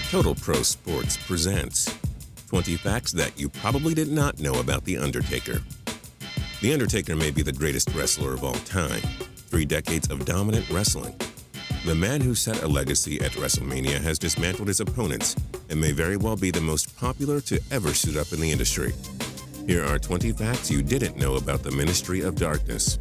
Total Pro Sports presents 20 facts that you probably did not know about The Undertaker. The Undertaker may be the greatest wrestler of all time. 3 decades of dominant wrestling. The man who set a legacy at WrestleMania has dismantled his opponents and may very well be the most popular to ever suit up in the industry. Here are 20 facts you didn't know about the Ministry of Darkness.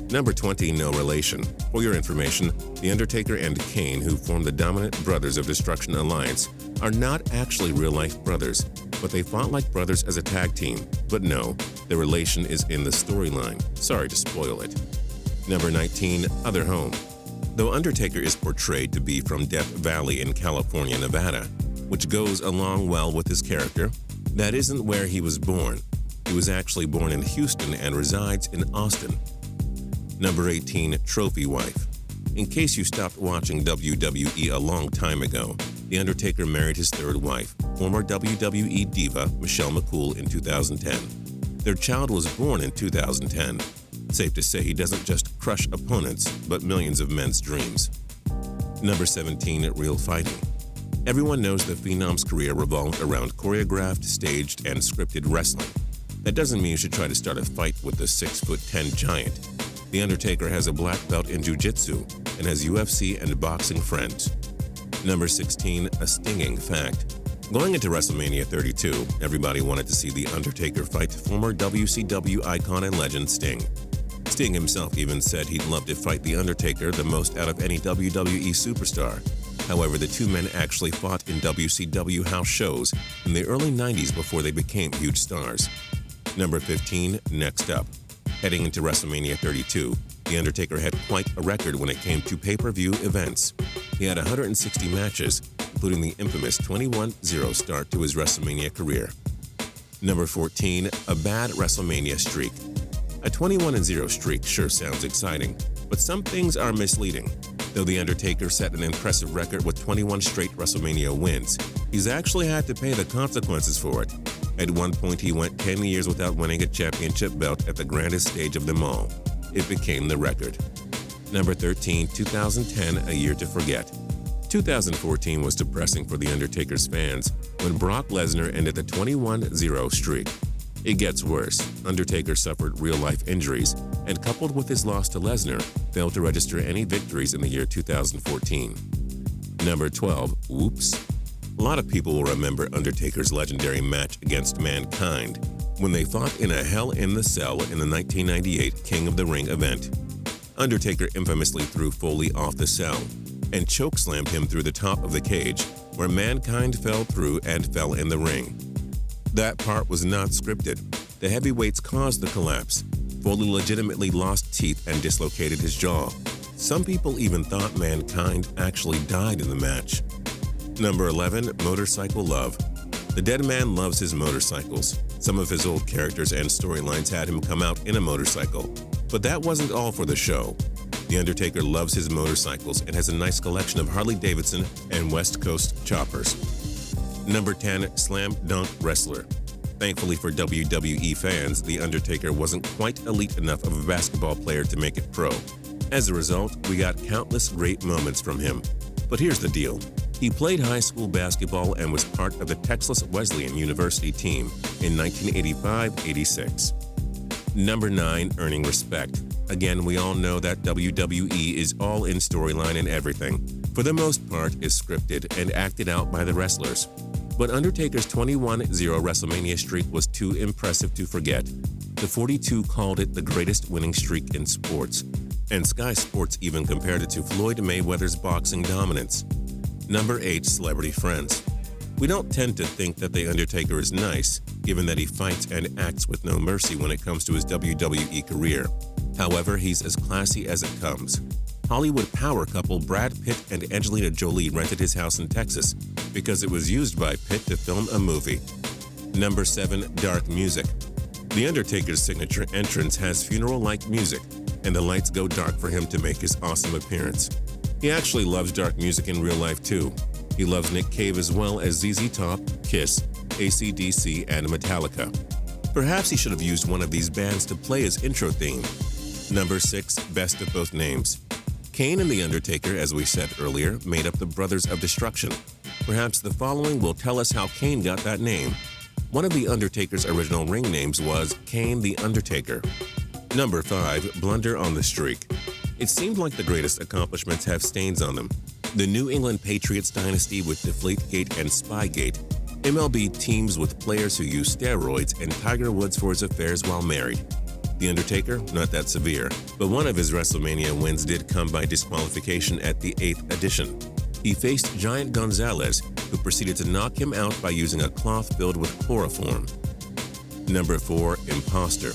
Number 20, no relation. For your information, The Undertaker and Kane, who formed the dominant Brothers of Destruction Alliance, are not actually real-life brothers, but they fought like brothers as a tag team. But no, the relation is in the storyline. Sorry to spoil it. Number 19, other home. Though Undertaker is portrayed to be from Death Valley in California, Nevada, which goes along well with his character, that isn't where he was born. He was actually born in Houston and resides in Austin. Number 18, trophy wife. In case you stopped watching WWE a long time ago, The Undertaker married his third wife, former WWE diva Michelle McCool, in 2010. Their child was born in 2010. Safe to say he doesn't just crush opponents, but millions of men's dreams. Number 17, real fighting. Everyone knows the Phenom's career revolved around choreographed, staged, and scripted wrestling. That doesn't mean you should try to start a fight with the 6'10" giant. The Undertaker has a black belt in jiu-jitsu and has UFC and boxing friends. Number 16, a stinging fact. Going into WrestleMania 32, everybody wanted to see The Undertaker fight former WCW icon and legend Sting. Sting himself even said he'd love to fight The Undertaker the most out of any WWE superstar. However, the two men actually fought in WCW house shows in the early 90s before they became huge stars. Number 15, next up. Heading into WrestleMania 32, The Undertaker had quite a record when it came to pay-per-view events. He had 160 matches, including the infamous 21-0 start to his WrestleMania career. Number 14, a bad WrestleMania streak. A 21-0 streak sure sounds exciting, but some things are misleading. Though The Undertaker set an impressive record with 21 straight WrestleMania wins, he's actually had to pay the consequences for it. At one point, he went 10 years without winning a championship belt at the grandest stage of them all. It became the record. Number 13, 2010, a year to forget. 2014 was depressing for The Undertaker's fans when Brock Lesnar ended the 21-0 streak. It gets worse. Undertaker suffered real-life injuries and, coupled with his loss to Lesnar, failed to register any victories in the year 2014. Number 12, whoops. A lot of people will remember Undertaker's legendary match against Mankind when they fought in a Hell in the Cell in the 1998 King of the Ring event. Undertaker infamously threw Foley off the cell and chokeslammed him through the top of the cage, where Mankind fell through and fell in the ring. That part was not scripted. The heavyweights caused the collapse. Foley legitimately lost teeth and dislocated his jaw. Some people even thought Mankind actually died in the match. Number 11, motorcycle love. The dead man loves his motorcycles. Some of his old characters and storylines had him come out in a motorcycle. But that wasn't all for the show. The Undertaker loves his motorcycles and has a nice collection of Harley-Davidson and West Coast choppers. Number 10, slam dunk wrestler. Thankfully for WWE fans, The Undertaker wasn't quite elite enough of a basketball player to make it pro. As a result, we got countless great moments from him. But here's the deal. He played high school basketball and was part of the Texas Wesleyan University team in 1985-86. Number 9, earning respect. Again, we all know that WWE is all in storyline and everything, for the most part, is scripted and acted out by the wrestlers. But Undertaker's 21-0 WrestleMania streak was too impressive to forget. The 42 called it the greatest winning streak in sports, and Sky Sports even compared it to Floyd Mayweather's boxing dominance. Number 8, celebrity friends. We don't tend to think that The Undertaker is nice, given that he fights and acts with no mercy when it comes to his WWE career. However, he's as classy as it comes. Hollywood power couple Brad Pitt and Angelina Jolie rented his house in Texas because it was used by Pitt to film a movie. Number 7, dark music. The Undertaker's signature entrance has funeral-like music, and the lights go dark for him to make his awesome appearance. He actually loves dark music in real life too. He loves Nick Cave as well as ZZ Top, Kiss, AC/DC, and Metallica. Perhaps he should have used one of these bands to play his intro theme. Number 6, best of both names. Kane and The Undertaker, as we said earlier, made up the Brothers of Destruction. Perhaps the following will tell us how Kane got that name. One of The Undertaker's original ring names was Kane the Undertaker. Number 5. Blunder on the Streak. It seemed like the greatest accomplishments have stains on them. The New England Patriots dynasty with Deflategate and Spygate. MLB teams with players who use steroids, and Tiger Woods for his affairs while married. The Undertaker, not that severe, but one of his WrestleMania wins did come by disqualification at the 8th edition. He faced Giant Gonzalez, who proceeded to knock him out by using a cloth filled with chloroform. Number 4. Imposter.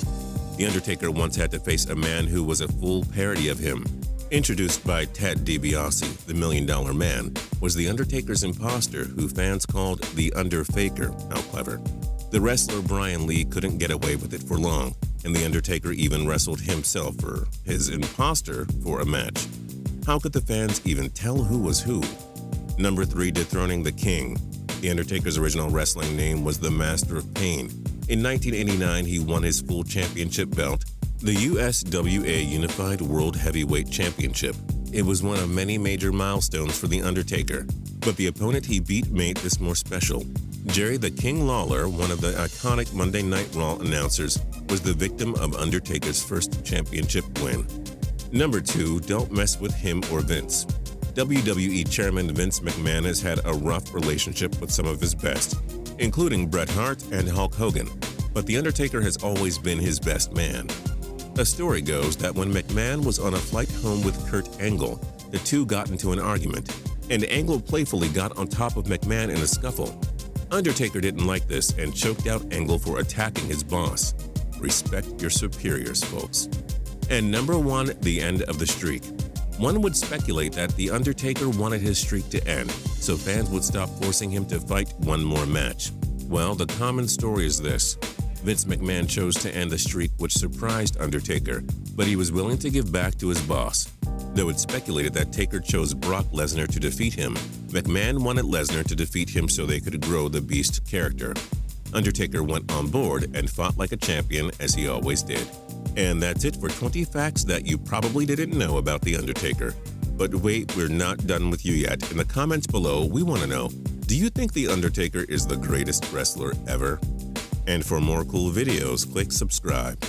The Undertaker once had to face a man who was a full parody of him. Introduced by Ted DiBiase, the $1 Million Man, was The Undertaker's imposter, who fans called the Underfaker. How clever. The wrestler Brian Lee couldn't get away with it for long, and The Undertaker even wrestled himself, or his imposter, for a match. How could the fans even tell who was who? Number 3. Dethroning the King. The Undertaker's original wrestling name was the Master of Pain. In 1989, he won his full championship belt, the USWA Unified World Heavyweight Championship. It was one of many major milestones for The Undertaker, but the opponent he beat made this more special. Jerry the King Lawler, one of the iconic Monday Night Raw announcers, was the victim of Undertaker's first championship win. Number 2. Don't mess with him or Vince. WWE Chairman Vince McMahon has had a rough relationship with some of his best, including Bret Hart and Hulk Hogan, but The Undertaker has always been his best man. A story goes that when McMahon was on a flight home with Kurt Angle, the two got into an argument, and Angle playfully got on top of McMahon in a scuffle. Undertaker didn't like this and choked out Angle for attacking his boss. Respect your superiors, folks. And number 1, the end of the streak. One would speculate that The Undertaker wanted his streak to end, so fans would stop forcing him to fight one more match. Well, the common story is this. Vince McMahon chose to end the streak, which surprised Undertaker, but he was willing to give back to his boss. Though it's speculated that Taker chose Brock Lesnar to defeat him, McMahon wanted Lesnar to defeat him so they could grow the Beast character. Undertaker went on board and fought like a champion, as he always did. And that's it for 20 facts that you probably didn't know about The Undertaker. But wait, we're not done with you yet. In the comments below, we want to know, do you think The Undertaker is the greatest wrestler ever? And for more cool videos, click subscribe.